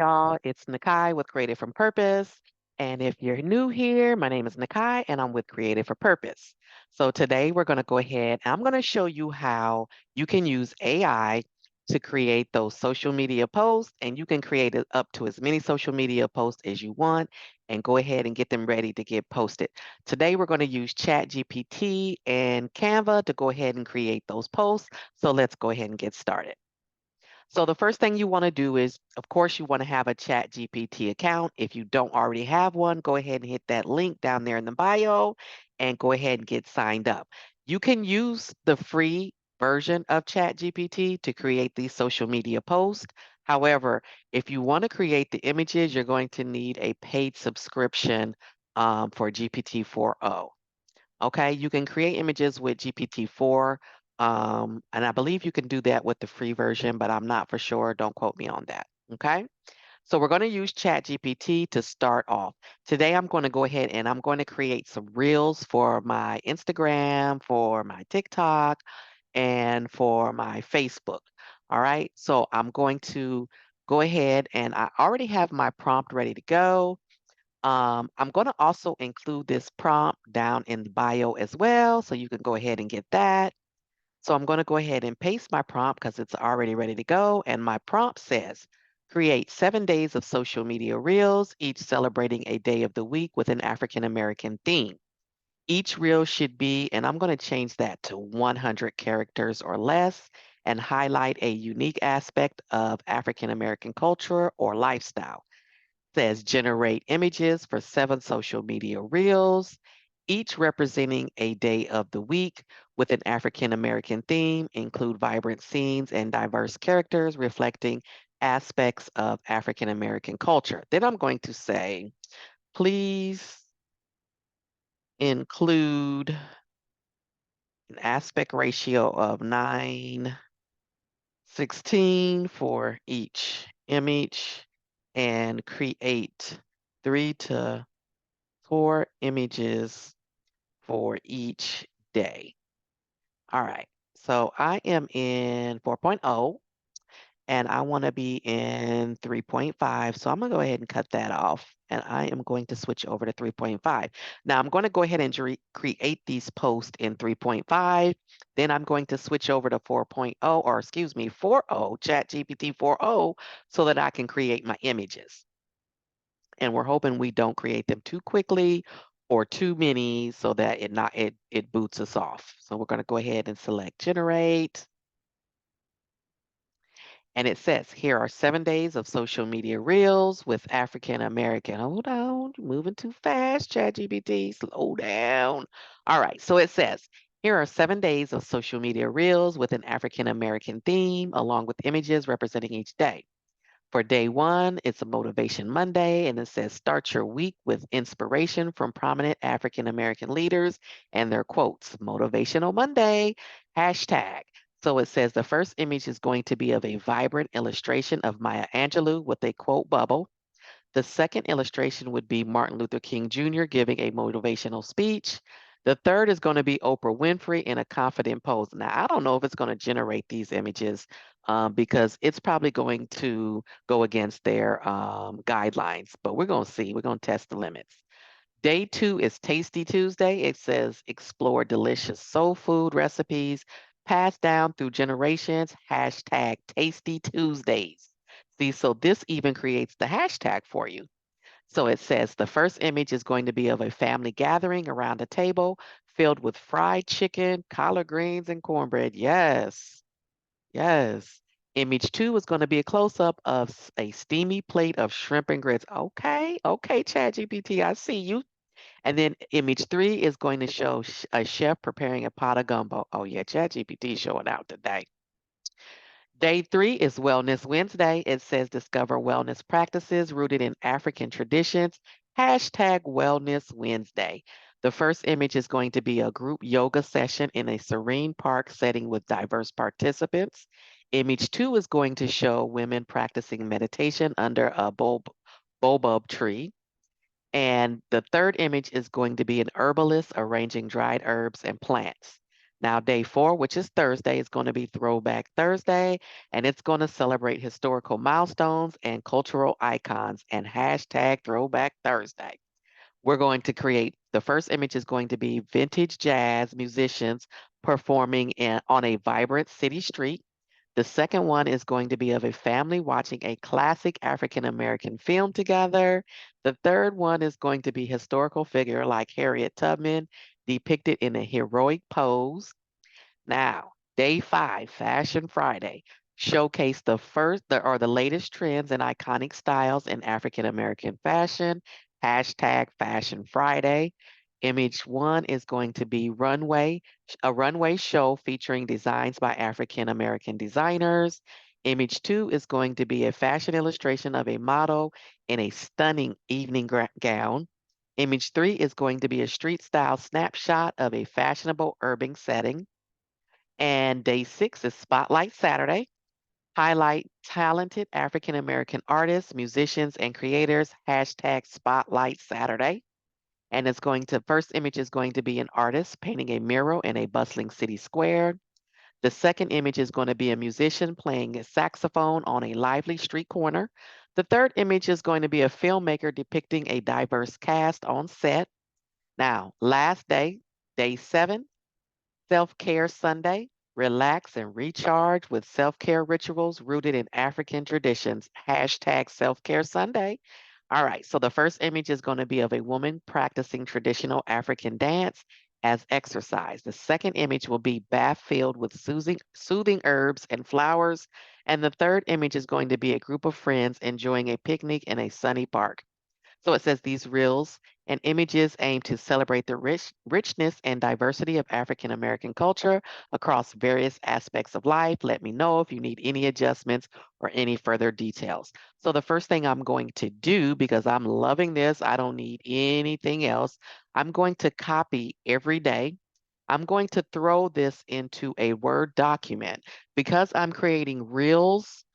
y'all. It's Nakai with Creative from Purpose. And if you're new here, my name is Nakai and I'm with Creative for Purpose. So today we're going to go ahead and I'm going to show you how you can use AI to create those social media posts, and you can create it up to as many social media posts as you want and go ahead and get them ready to get posted. Today we're going to use Chat-GPT and Canva to go ahead and create those posts. So let's go ahead and get started. So the first thing you want to do is, of course, you want to have a Chat GPT account. If you don't already have one, go ahead and hit that link down there in the bio and go ahead and get signed up. You can use the free version of Chat GPT to create these social media posts. However, if you want to create the images, you're going to need a paid subscription for GPT-4o. Okay, you can create images with GPT-4, and I believe you can do that with the free version, but I'm not for sure. Don't quote me on that. Okay, so we're going to use ChatGPT to start off. Today, I'm going to go ahead and I'm going to create some reels for my Instagram, for my TikTok, and for my Facebook. All right, so I'm going to go ahead and I already have my prompt ready to go. I'm going to also include this prompt down in the bio as well, so you can go ahead and get that. So I'm going to go ahead and paste my prompt because it's already ready to go. And my prompt says, create 7 days of social media reels, each celebrating a day of the week with an African American theme. Each reel should be, and I'm going to change that to 100 characters or less, and highlight a unique aspect of African American culture or lifestyle. Says generate images for 7 social media reels, each representing a day of the week with an African American theme, include vibrant scenes and diverse characters reflecting aspects of African American culture. Then I'm going to say, please include an aspect ratio of 9:16 for each image and create 3 to 4 images for each day. All right. So I am in 4.0 and I want to be in 3.5. So I'm going to go ahead and cut that off and I am going to switch over to 3.5. Now I'm going to go ahead and create these posts in 3.5. Then I'm going to switch over to 4.0, or excuse me, 4.0, ChatGPT 4.0, so that I can create my images. And we're hoping we don't create them too quickly or too many so that it boots us off. So we're going to go ahead and select generate. And it says here are 7 days of social media reels with African American. Hold on, you're moving too fast, ChatGPT. Slow down. All right, so it says here are 7 days of social media reels with an African American theme, along with images representing each day. For day one, it's a Motivation Monday, and it says start your week with inspiration from prominent African American leaders and their quotes. Motivational Monday, hashtag. So it says the first image is going to be of a vibrant illustration of Maya Angelou with a quote bubble. The second illustration would be Martin Luther King Jr. giving a motivational speech. The third is going to be Oprah Winfrey in a confident pose. Now, I don't know if it's going to generate these images because it's probably going to go against their guidelines, but we're going to see. We're going to test the limits. Day two is Tasty Tuesday. It says explore delicious soul food recipes passed down through generations. Hashtag Tasty Tuesdays. See, so this even creates the hashtag for you. So it says the first image is going to be of a family gathering around a table filled with fried chicken, collard greens, and cornbread. Yes, yes. Image two is going to be a close up of a steamy plate of shrimp and grits. Okay, okay, ChatGPT, I see you. And then image three is going to show a chef preparing a pot of gumbo. Oh, yeah, ChatGPT showing out today. Day three is Wellness Wednesday. It says discover wellness practices rooted in African traditions. Hashtag Wellness Wednesday. The first image is going to be a group yoga session in a serene park setting with diverse participants. Image two is going to show women practicing meditation under a baobab tree. And the third image is going to be an herbalist arranging dried herbs and plants. Now, day 4, which is Thursday, is going to be Throwback Thursday, and it's going to celebrate historical milestones and cultural icons and hashtag Throwback Thursday. We're going to create, the first image is going to be vintage jazz musicians performing on a vibrant city street. The second one is going to be of a family watching a classic African American film together. The third one is going to be historical figure like Harriet Tubman depicted in a heroic pose. Now, day 5, Fashion Friday, showcase the latest trends and iconic styles in African American fashion. Hashtag Fashion Friday. Image 1 is going to be a runway show featuring designs by African American designers. Image 2 is going to be a fashion illustration of a model in a stunning evening gown. Image 3 is going to be a street style snapshot of a fashionable urban setting. And day 6 is Spotlight Saturday. Highlight talented African American artists, musicians, and creators. Hashtag Spotlight Saturday. And first image is going to be an artist painting a mural in a bustling city square. The second image is going to be a musician playing a saxophone on a lively street corner. The third image is going to be a filmmaker depicting a diverse cast on set. Now, last day, day 7, Self-Care Sunday. Relax and recharge with self-care rituals rooted in African traditions. Hashtag Self-Care Sunday. All right, so the first image is going to be of a woman practicing traditional African dance as exercise. The second image will be bath filled with soothing herbs and flowers. And the third image is going to be a group of friends enjoying a picnic in a sunny park. So it says these reels and images aim to celebrate the richness and diversity of African American culture across various aspects of life. Let me know if you need any adjustments or any further details. So the first thing I'm going to do, because I'm loving this, I don't need anything else. I'm going to copy every day. I'm going to throw this into a Word document. Because I'm creating reels,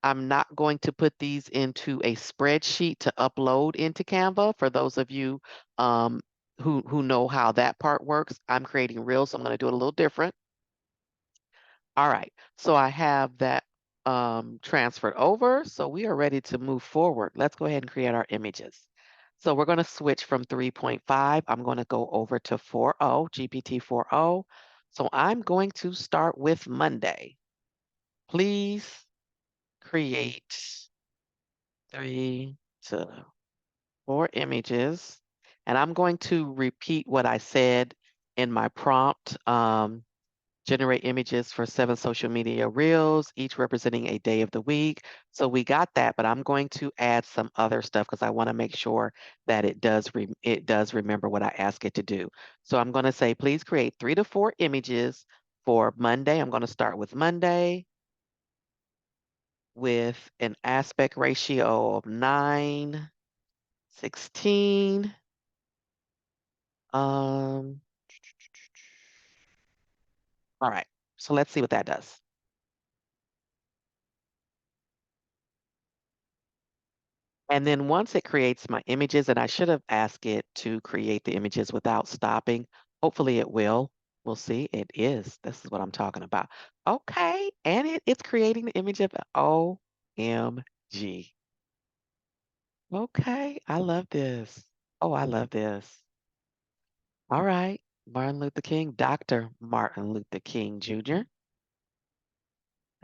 I'm not going to put these into a spreadsheet to upload into Canva. For those of you who know how that part works, I'm creating reels, so I'm going to do it a little different. All right, so I have that transferred over. So we are ready to move forward. Let's go ahead and create our images. So we're going to switch from 3.5. I'm going to go over to 4.0, GPT 4.0. So I'm going to start with Monday. Please create 3 to 4 images. And I'm going to repeat what I said in my prompt. Generate images for 7 social media reels, each representing a day of the week. So we got that, but I'm going to add some other stuff because I want to make sure that it does remember what I ask it to do. So I'm going to say, please create 3 to 4 images for Monday. I'm going to start with Monday with an aspect ratio of 9:16. All right, so let's see what that does. And then once it creates my images, and I should have asked it to create the images without stopping. Hopefully it will. We'll see. It is. This is what I'm talking about. Okay. And it's creating the image of OMG. Okay. I love this. Oh, I love this. All right. Martin Luther King, Dr. Martin Luther King Jr.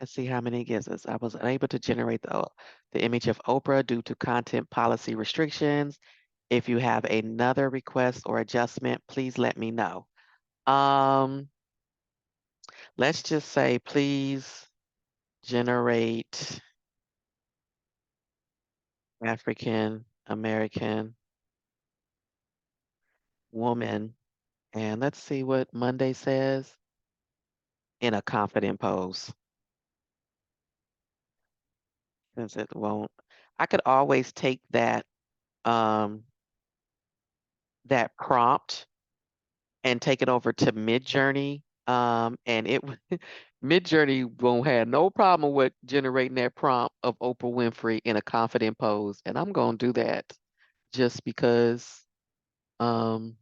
Let's see how many it gives us. I was unable to generate the image of Oprah due to content policy restrictions. If you have another request or adjustment, please let me know. Um, let's just say, please generate African American woman. And let's see what Monday says in a confident pose. Since it won't, I could always take um, that prompt and take it over to Midjourney. And Midjourney won't have no problem with generating that prompt of Oprah Winfrey in a confident pose. And I'm gonna do that just because um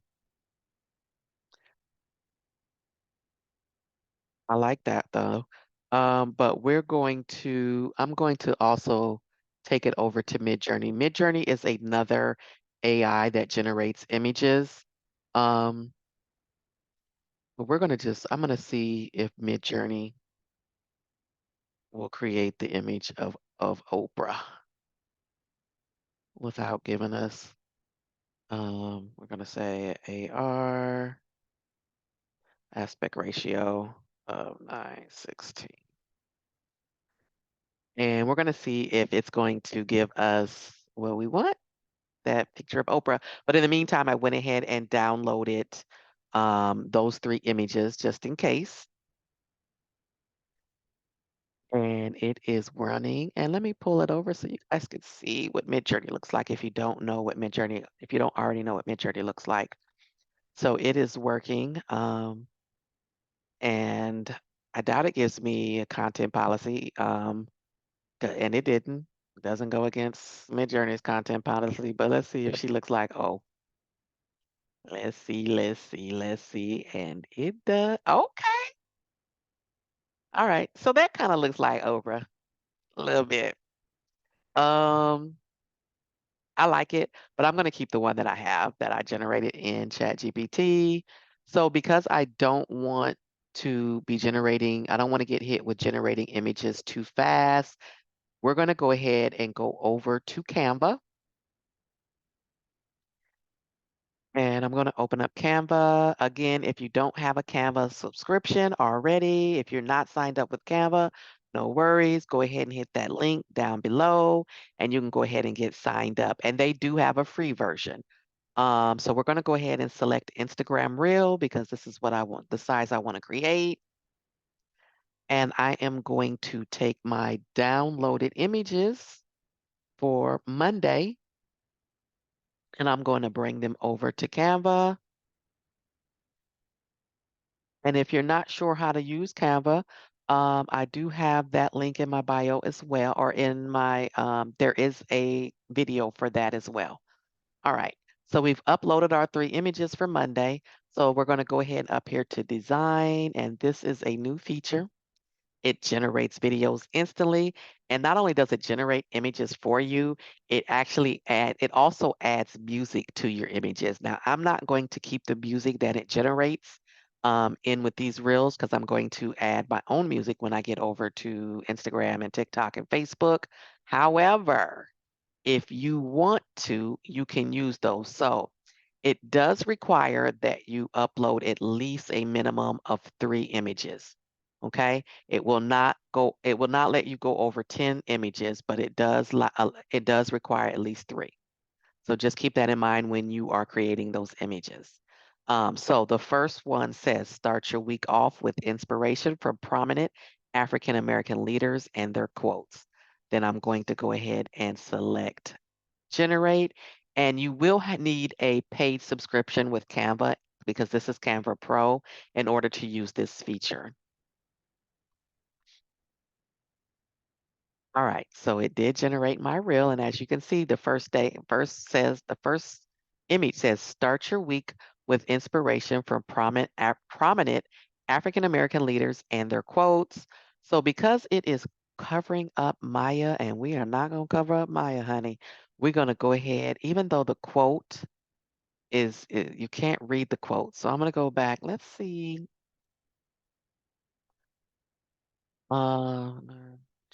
I like that though. But I'm going to also take it over to Midjourney. Midjourney is another AI that generates images. Um, but I'm going to see if Midjourney will create the image of Oprah without giving us, we're going to say AR aspect ratio of 9:16. And we're going to see if it's going to give us what we want, that picture of Oprah. But in the meantime, I went ahead and downloaded those three images just in case. And it is running. And let me pull it over so you guys can see what Midjourney looks like if you don't already know what Midjourney looks like. So it is working. And I doubt it gives me a content policy. And it didn't. It doesn't go against Midjourney's content policy, but let's see if she looks like, oh, let's see. And it does. Okay. All right. So that kind of looks like Oprah a little bit. Um, I like it, but I'm going to keep the one that I have that I generated in Chat-GPT. So because I don't want to get hit with generating images too fast. We're going to go ahead and go over to Canva. And I'm going to open up Canva. Again, if you don't have a Canva subscription already, if you're not signed up with Canva, no worries. Go ahead and hit that link down below and you can go ahead and get signed up. And they do have a free version. So we're going to go ahead and select Instagram Reel because this is what I want, the size I want to create. And I am going to take my downloaded images for Monday and I'm going to bring them over to Canva. And if you're not sure how to use Canva, I do have that link in my bio as well, or there is a video for that as well. All right. So we've uploaded our three images for Monday. So we're going to go ahead up here to design, and this is a new feature. It generates videos instantly. And not only does it generate images for you, it also adds music to your images. Now, I'm not going to keep the music that it generates in with these reels because I'm going to add my own music when I get over to Instagram and TikTok and Facebook. However, if you want to, you can use those. So it does require that you upload at least a minimum of 3 images. Okay. It will not let you go over 10 images, but it does require at least 3. So just keep that in mind when you are creating those images. So the first one says, start your week off with inspiration from prominent African American leaders and their quotes. Then I'm going to go ahead and select generate, and you will need a paid subscription with Canva because this is Canva Pro in order to use this feature. All right, so it did generate my reel, and as you can see, the first image says, start your week with inspiration from prominent African American leaders and their quotes. So because it is covering up Maya, and we are not going to cover up Maya, honey, we're going to go ahead, even though the quote you can't read the quote. So I'm going to go back. Let's see.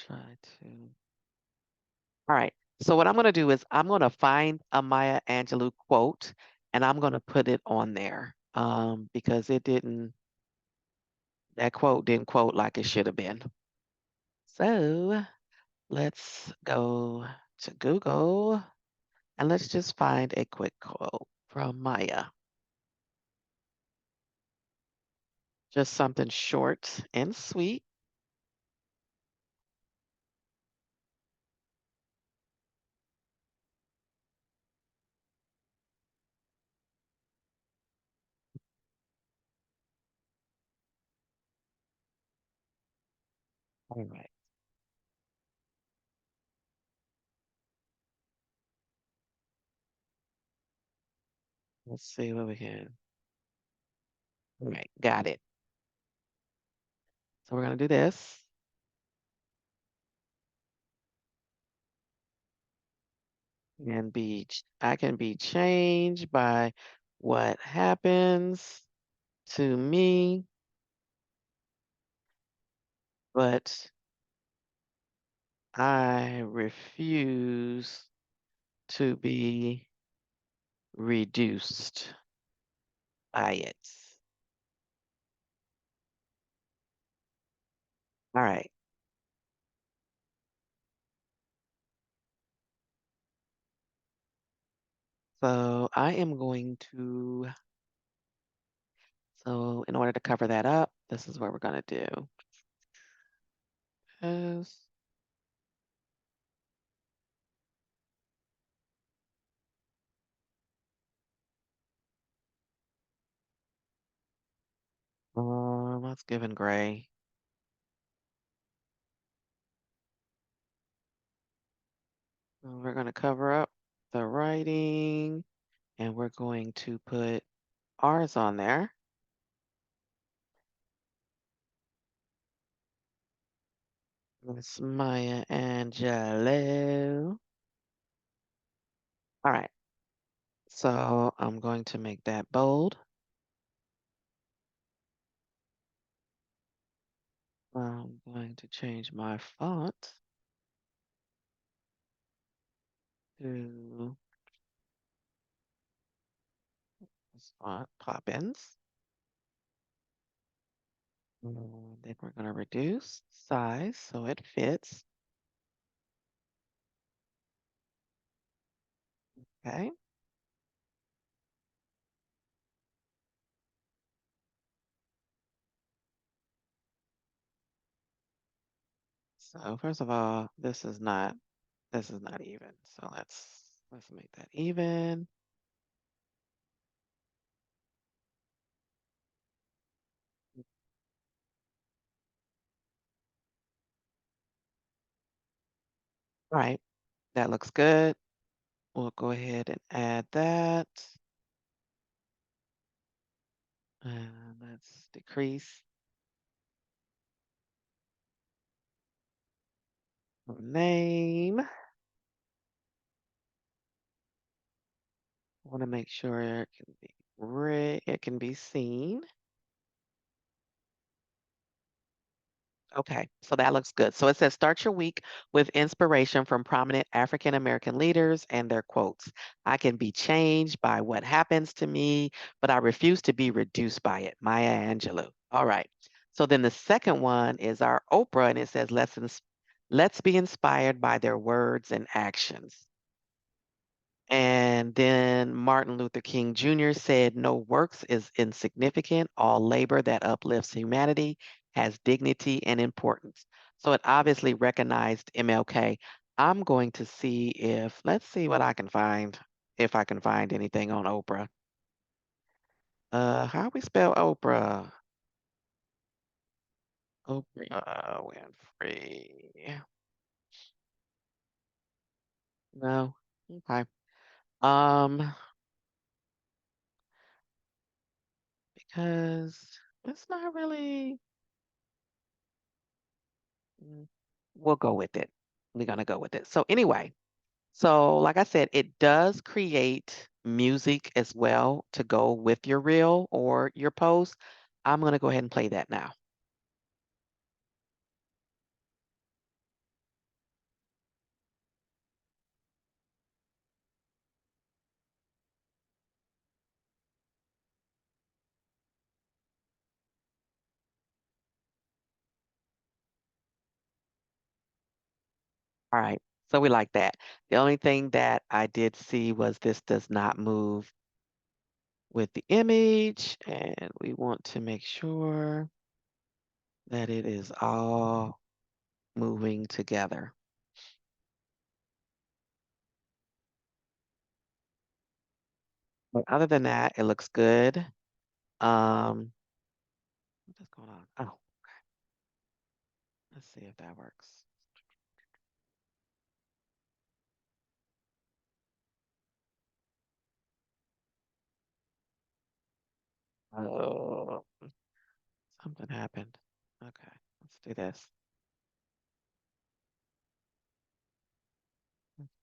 Try to. All right. So what I'm going to do is I'm going to find a Maya Angelou quote and I'm going to put it on there because that quote didn't quote like it should have been. So let's go to Google and let's just find a quick quote from Maya. Just something short and sweet. All right. Let's see what we can. All right. Got it. So we're going to do this. And I can be changed by what happens to me, but I refuse to be reduced by it. All right. So I am going to, so in order to cover that up, this is what we're going to do. Is, let's give in gray. We're going to cover up the writing and we're going to put ours on there. Miss Maya Angelou. All right. So I'm going to make that bold. I'm going to change my font to this font Poppins. And then we're going to reduce size so it fits. Okay. So first of all, this is not even. So let's make that even. All right. That looks good. We'll go ahead and add that. And let's decrease name. I want to make sure it can be it can be seen. Okay, so that looks good. So it says start your week with inspiration from prominent African American leaders and their quotes. I can be changed by what happens to me, but I refuse to be reduced by it. Maya Angelou. All right. So then the second one is our Oprah, and it says let's be inspired by their words and actions. And then Martin Luther King Jr. said, no works is insignificant. All labor that uplifts humanity has dignity and importance. So it obviously recognized MLK. I'm going to see let's see what I can find, if I can find anything on Oprah. How we spell Oprah? Oprah Winfrey. No. Okay. Um, because it's not really. Mm, we'll go with it. We're going to go with it. So, anyway, so like I said, it does create music as well to go with your reel or your post. I'm going to go ahead and play that now. All right. So, we like that. The only thing that I did see was this does not move with the image, and we want to make sure that it is all moving together. But other than that, it looks good. What's going on? Oh, let's see if that works. Oh, something happened. Okay. Let's do this.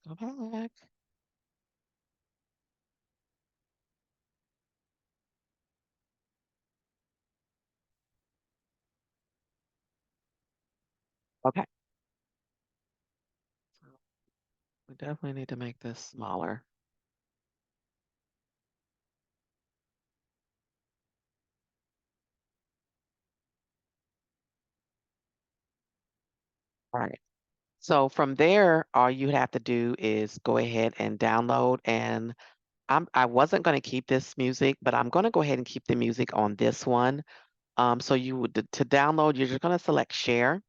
Go back. Okay. So we definitely need to make this smaller. All right. So from there, all you have to do is go ahead and download. And I wasn't going to keep this music, but I'm going to go ahead and keep the music on this one. So you would to download, you're just going to select share,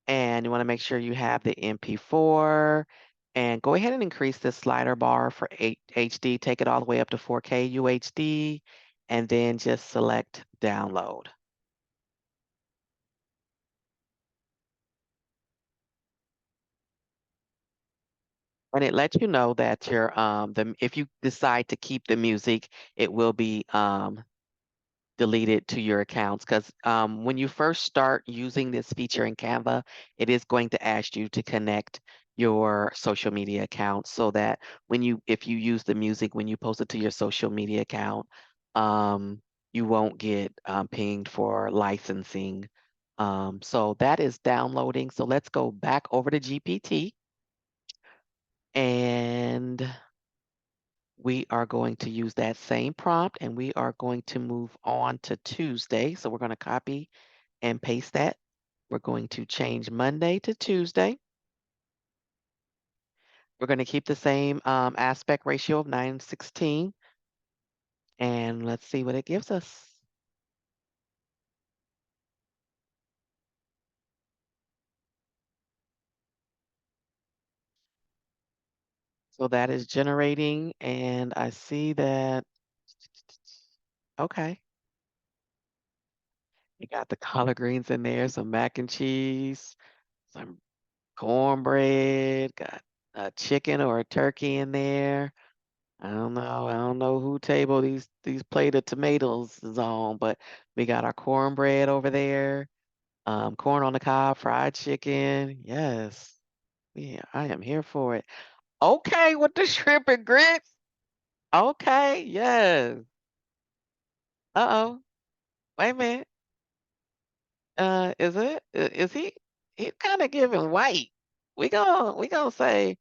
and you want to make sure you have the MP4, and go ahead and increase this slider bar for HD. Take it all the way up to 4K UHD, and then just select download. And it lets you know that your if you decide to keep the music, it will be deleted to your accounts, because when you first start using this feature in Canva, it is going to ask you to connect your social media account, so that if you use the music when you post it to your social media account, um, you won't get pinged for licensing. So that is downloading. So let's go back over to GPT, and we are going to use that same prompt, and we are going to move on to Tuesday. So we're going to copy and paste that. We're going to change Monday to Tuesday. We're going to keep the same aspect ratio of 9:16, and let's see what it gives us. So that is generating, and I see that, okay, you got the collard greens in there, some mac and cheese, some cornbread, got a chicken or a turkey in there. I don't know. I don't know who table these plate of tomatoes is on, but we got our cornbread over there, corn on the cob, fried chicken. Yes, yeah, I am here for it. Okay, with the shrimp and grits. Okay, yes. Uh-oh. Wait a minute. Is it? Is he? He's kind of giving white. We gonna say,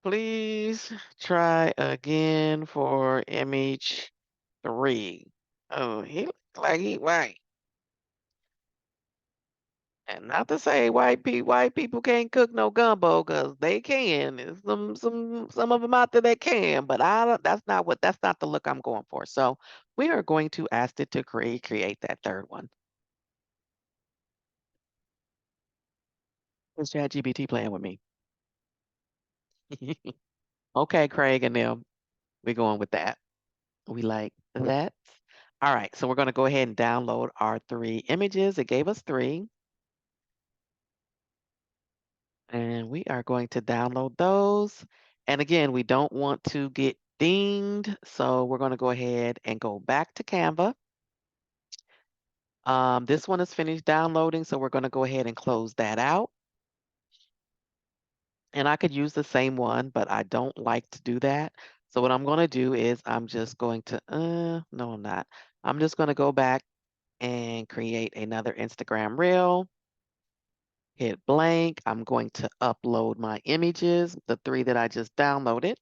please try again for MH3. Oh, he look like he white. And not to say white people can't cook no gumbo, 'cause they can. There's some of them out there that can, but I don't, that's not the look I'm going for. So we are going to ask it to create that third one. Is ChatGPT playing with me? Okay, Craig and them, we're going with that. We like that. All right, so we're going to go ahead and download our three images. It gave us three. And we are going to download those. And again, we don't want to get dinged, so we're going to go ahead and go back to Canva. This one is finished downloading, so we're going to go ahead and close that out. And I could use the same one, but I don't like to do that. So what I'm going to do is I'm just going to, no, I'm not. I'm just going to go back and create another Instagram reel. Hit blank. I'm going to upload my images, the three that I just downloaded.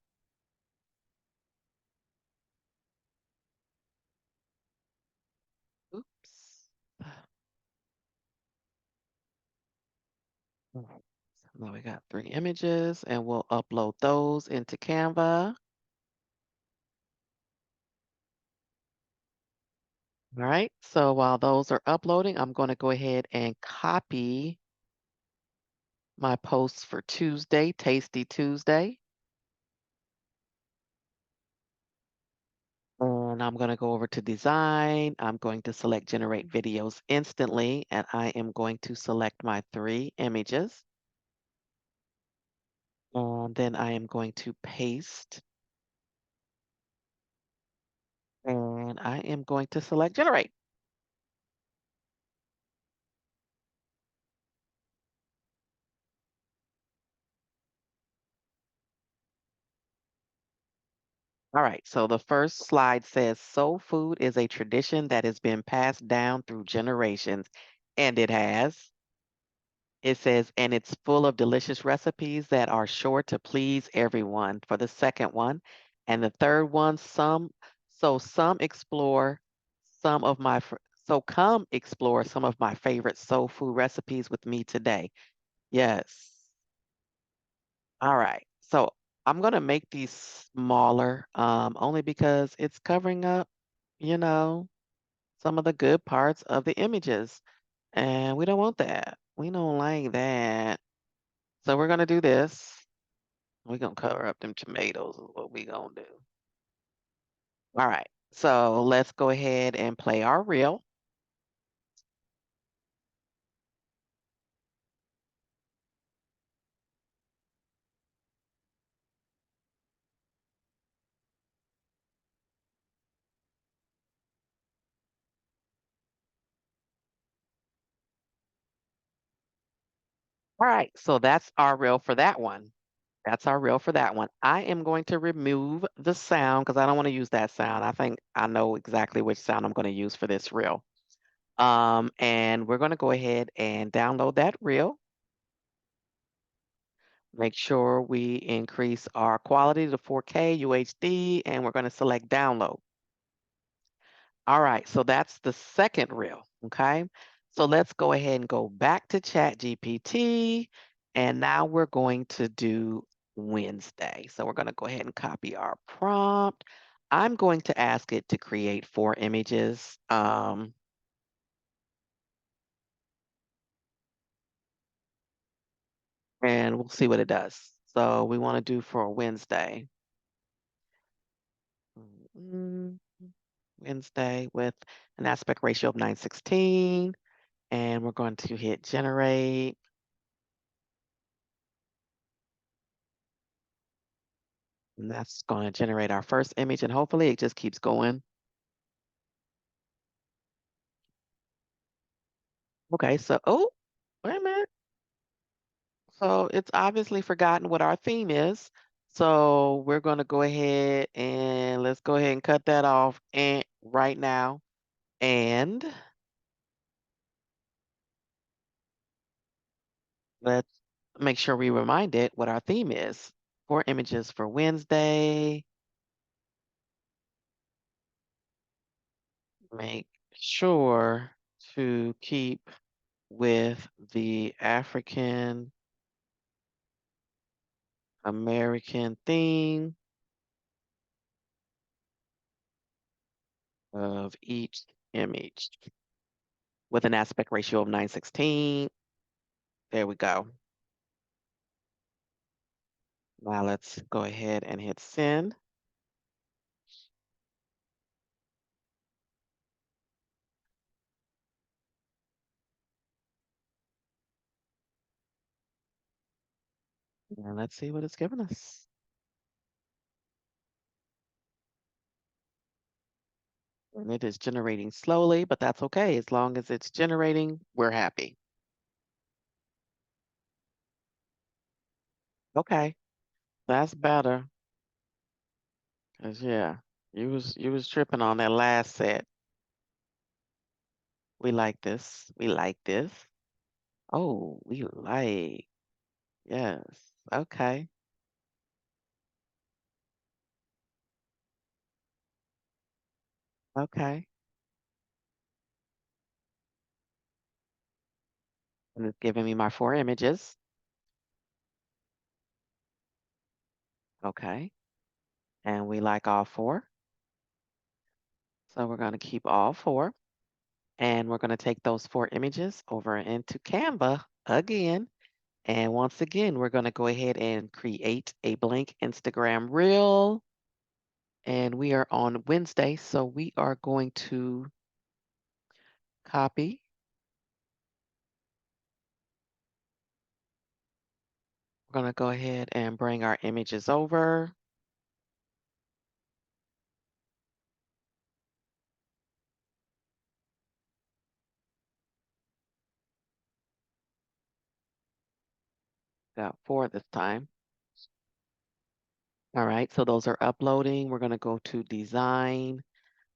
Oops. So now we got three images, and we'll upload those into Canva. All right, so while those are uploading, I'm going to go ahead and copy my posts for Tuesday, Tasty Tuesday. And I'm going to go over to design. I'm going to select generate videos instantly, and I am going to select my three images. And then I am going to paste, and I am going to select generate. All right, so the first slide says soul food is a tradition that has been passed down through generations, and it has. It says, and it's full of delicious recipes that are sure to please everyone for the second one. And the third one, some explore some of my, so come explore some of my favorite soul food recipes with me today. Yes. All right. So I'm going to make these smaller, only because it's covering up, you know, some of the good parts of the images. And we don't want that. We don't like that. So we're gonna do this. We're gonna cover up them tomatoes is what we gonna do. All right. So let's go ahead and play our reel. All right. So that's our reel for that one. That's our reel for that one. I am going to remove the sound because I don't want to use that sound. I think I know exactly which sound I'm going to use for this reel. And we're going to go ahead and download that reel. Make sure we increase our quality to 4K UHD, and we're going to select download. All right, so that's the second reel, okay? So let's go ahead and go back to Chat-GPT, and now we're going to do Wednesday. So we're going to go ahead and copy our prompt. I'm going to ask it to create 4 images. And we'll see what it does. So we want to do for Wednesday. Mm, Wednesday with an aspect ratio of 916, and we're going to hit generate. And that's going to generate our first image, and hopefully it just keeps going. Okay, so, oh, wait a minute. So it's obviously forgotten what our theme is. So we're going to go ahead and let's go ahead and cut that off and right now. And let's make sure we remind it what our theme is. 4 images for Wednesday. Make sure to keep with the African American theme of each image with an aspect ratio of 916. There we go. Now let's go ahead and hit send. And let's see what it's giving us. And it is generating slowly, but that's okay. As long as it's generating, we're happy. Okay, that's better. Cause yeah, you was tripping on that last set. We like this. We like this. Oh, we like. Yes. Okay. Okay. And it's giving me my 4 images. Okay. And we like all 4. So we're going to keep all 4. And we're going to take those 4 images over into Canva again. And once again, we're going to go ahead and create a blank Instagram reel. And we are on Wednesday, so we are going to copy. We're going to go ahead and bring our images over. Got 4 this time. All right, so those are uploading. We're going to go to design.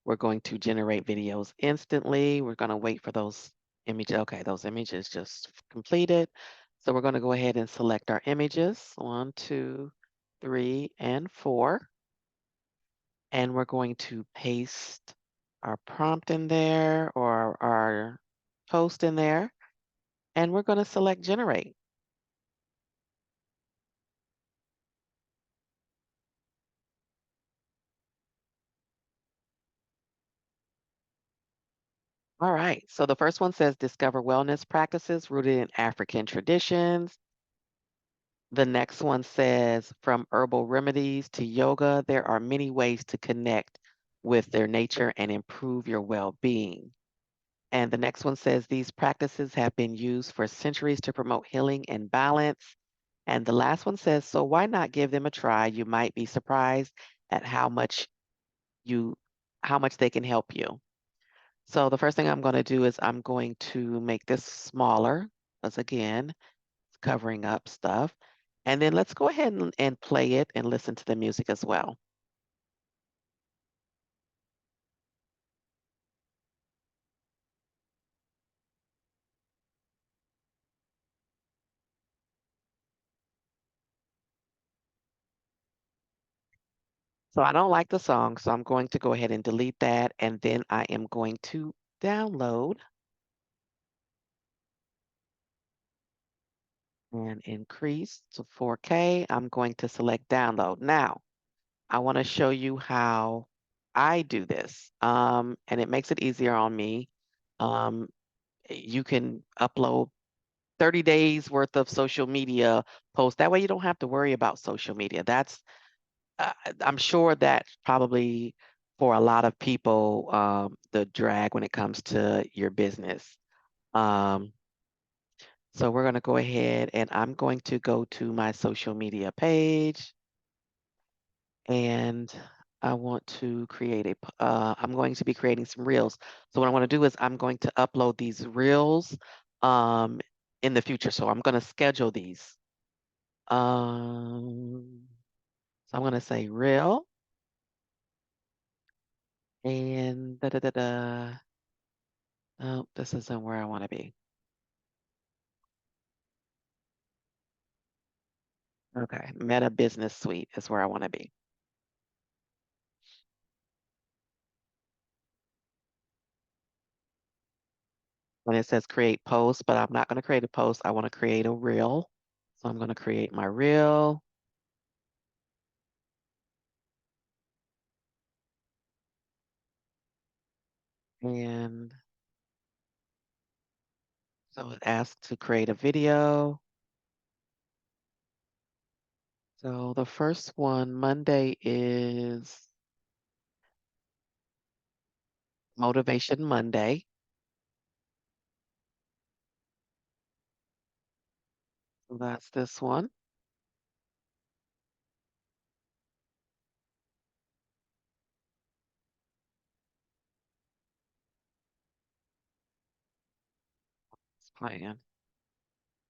We're going to generate videos instantly. We're going to wait for those images. Okay, those images just completed. So we're going to go ahead and select our images, 1, 2, 3, and 4. And we're going to paste our prompt in there or our post in there. And we're going to select generate. All right, so the first one says discover wellness practices rooted in African traditions. The next one says from herbal remedies to yoga, there are many ways to connect with their nature and improve your well-being. And the next one says these practices have been used for centuries to promote healing and balance. And the last one says, so why not give them a try? You might be surprised at you how much they can help you. So the first thing I'm going to do is I'm going to make this smaller, because again, it's covering up stuff. And then let's go ahead and play it and listen to the music as well. So I don't like the song, so I'm going to go ahead and delete that. And then I am going to download and increase to 4K. I'm going to select download. Now, I want to show you how I do this. And it makes it easier on me. Um, you can upload 30 days worth of social media posts. That way you don't have to worry about social media. Uh, I'm sure that's probably for a lot of people, the drag when it comes to your business. Um, so we're going to go ahead and I'm going to go to my social media page and I want to create I'm going to be creating some reels. So what I want to do is I'm going to upload these reels um, in the future. So I'm going to schedule these. Um, so I'm going to say reel and da da da da. Oh, this isn't where I want to be. Okay, Meta Business Suite is where I want to be. When it says create post, but I'm not going to create a post. I want to create a reel. So I'm going to create my reel. And so it asks to create a video. So the first one, Monday, is Motivation Monday. So that's this one. It's playing.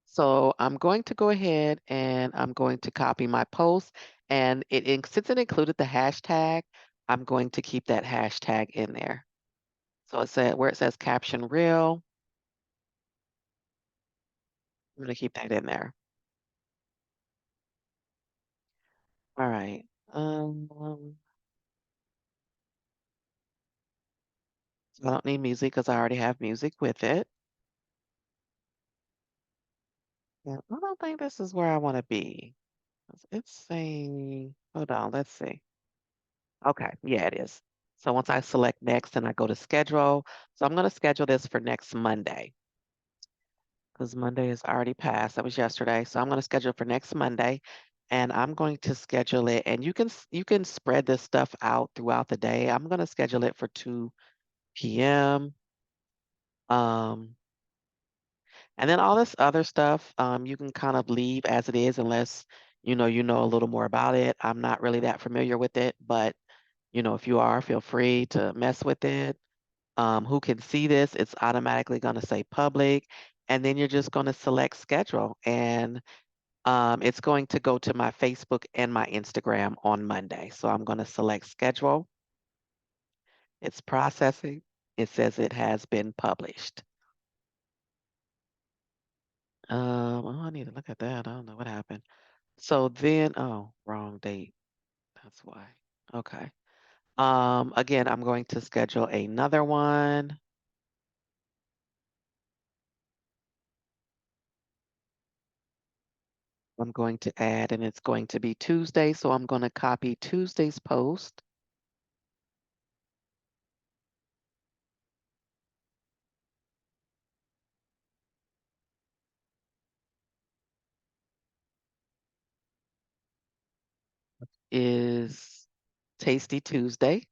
So I'm going to go ahead and I'm going to copy my post. And since it included the hashtag, I'm going to keep that hashtag in there. So it said where it says caption reel, I'm going to keep that in there. All right. So I don't need music because I already have music with it. Yeah, I don't think this is where I want to be. It's saying, hold on, let's see. Okay, yeah, it is. So once I select next and I go to schedule, so I'm going to schedule this for next Monday because Monday is already passed. That was yesterday. So I'm going to schedule for next Monday and I'm going to schedule it and you can spread this stuff out throughout the day. I'm going to schedule it for 2 p.m. Um, and then all this other stuff, you can kind of leave as it is unless you know a little more about it. I'm not really that familiar with it, but if you are, feel free to mess with it. Who can see this? It's automatically going to say public, and then you're just going to select schedule. And It's going to go to my Facebook and my Instagram on Monday. So I'm going to select schedule. It's processing. It says it has been published. Oh, I need to look at that. I don't know what happened. So then, oh, wrong date. That's why. Okay. Again, I'm going to schedule another one. I'm going to add, and it's going to be Tuesday. So I'm going to copy Tuesday's post. Is Tasty Tuesday,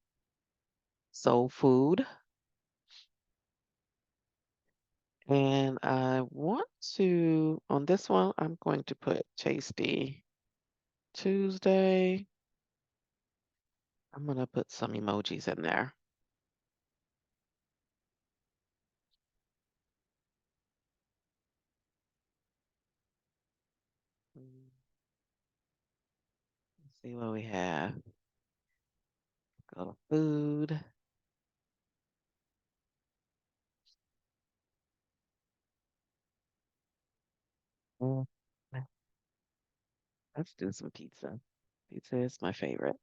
soul food. And I want to, on this one, I'm going to put Tasty Tuesday. I'm going to put some emojis in there. Let's see what we have. Go to food. Mm, Let's do some pizza. Pizza is my favorite.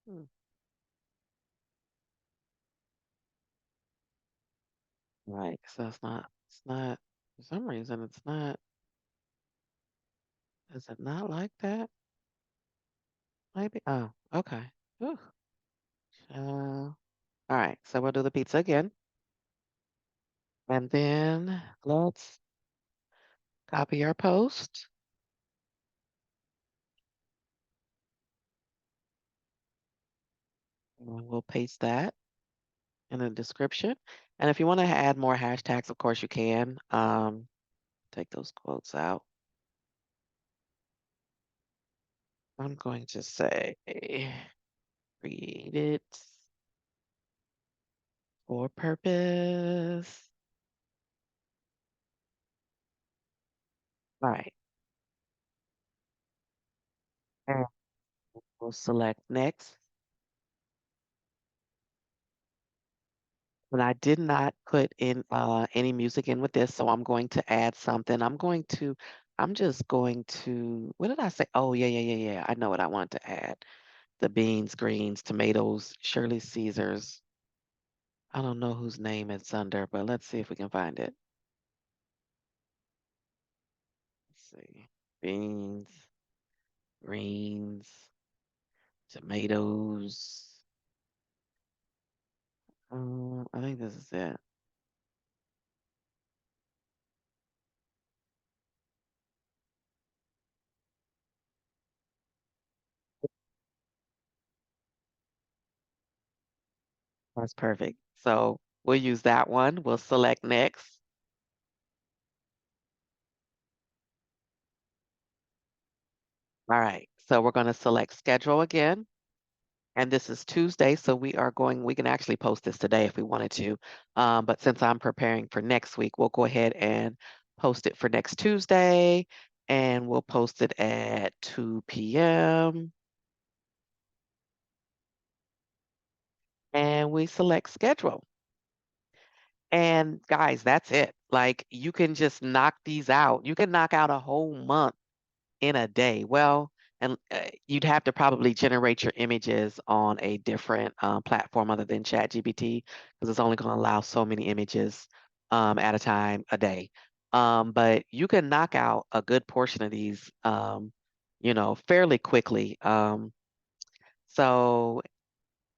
Hmm. Right, so it's not, for some reason, it's not, is it not like that? Maybe, oh, okay. Whew. All right, so we'll do the pizza again. And then let's copy our post. And we'll paste that in the description. And if you want to add more hashtags, of course you can. Take those quotes out. I'm going to say created for purpose. All right. And we'll select next. And I did not put in any music in with this, so I'm going to add something. I'm just going to, what did I say? Oh, yeah. I know what I want to add. The beans, greens, tomatoes, Shirley Caesars. I don't know whose name it's under, but let's see if we can find it. Let's see. Beans, greens, tomatoes. I think this is it. That's perfect. So we'll use that one. We'll select next. All right. So we're going to select schedule again. And this is Tuesday. So we can actually post this today if we wanted to. But since I'm preparing for next week, we'll go ahead and post it for next Tuesday. And we'll post it at 2 p.m. And we select schedule. And guys, that's it. Like you can just knock these out. You can knock out a whole month in a day. Well, and you'd have to probably generate your images on a different platform other than ChatGPT because it's only going to allow so many images at a time a day. But you can knock out a good portion of these, fairly quickly. So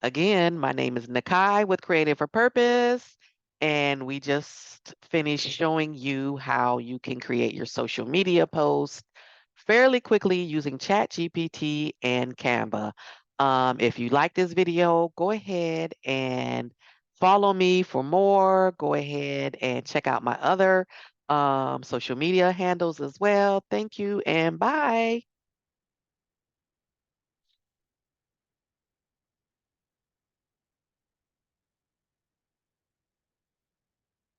again, my name is Nakai with Creative for Purpose, and we just finished showing you how you can create your social media posts fairly quickly using ChatGPT and Canva. If you like this video, go ahead and Follow me for more. Go ahead and check out my other social media handles as well. Thank you and bye.